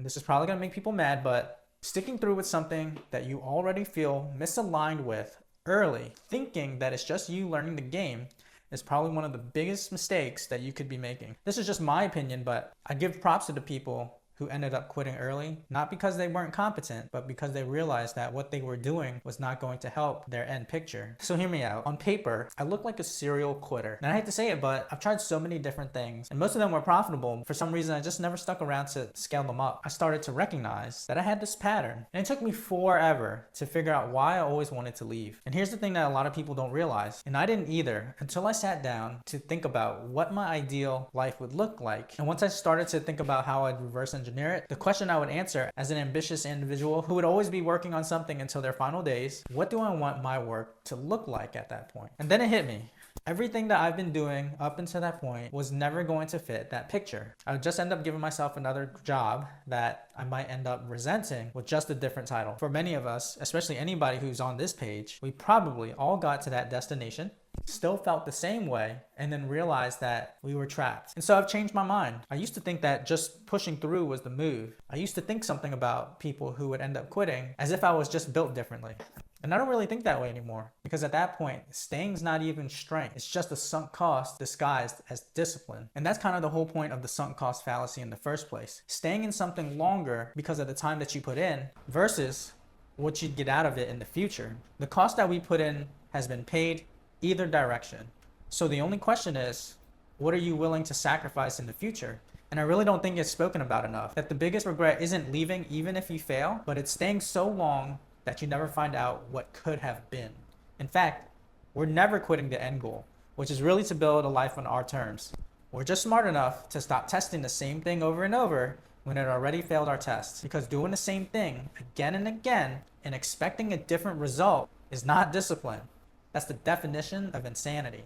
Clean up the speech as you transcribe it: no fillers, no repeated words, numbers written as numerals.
this is probably gonna make people mad, but sticking through with something that you already feel misaligned with early, thinking that it's just you learning the game, is probably one of the biggest mistakes that you could be making. This is just my opinion, but I give props to the people who ended up quitting early, not because they weren't competent, but because they realized that what they were doing was not going to help their end picture. So hear me out. On paper, I look like a serial quitter. And I hate to say it, but I've tried so many different things, and most of them were profitable. For some reason, I just never stuck around to scale them up. I started to recognize that I had this pattern, and it took me forever to figure out why I always wanted to leave. And here's the thing that a lot of people don't realize, and I didn't either until I sat down to think about what my ideal life would look like. And once I started to think about how I'd reverse engineer it, the question I would answer as an ambitious individual who would always be working on something until their final days: what do I want my work to look like at that point? And then it hit me. Everything that I've been doing up until that point was never going to fit that picture. I would just end up giving myself another job that I might end up resenting with just a different title. For many of us, especially anybody who's on this page, we probably all got to that destination, still felt the same way, and then realized that we were trapped. And so I've changed my mind. I used to think that just pushing through was the move. I used to think something about people who would end up quitting as if I was just built differently. And I don't really think that way anymore, because at that point, staying's not even strength. It's just a sunk cost disguised as discipline. And that's kind of the whole point of the sunk cost fallacy in the first place. Staying in something longer because of the time that you put in versus what you'd get out of it in the future. The cost that we put in has been paid either direction. So the only question is, what are you willing to sacrifice in the future? And I really don't think it's spoken about enough, that the biggest regret isn't leaving even if you fail, but it's staying so long that you never find out what could have been. In fact, we're never quitting the end goal, which is really to build a life on our terms. We're just smart enough to stop testing the same thing over and over when it already failed our tests, because doing the same thing again and again and expecting a different result is not discipline. That's the definition of insanity.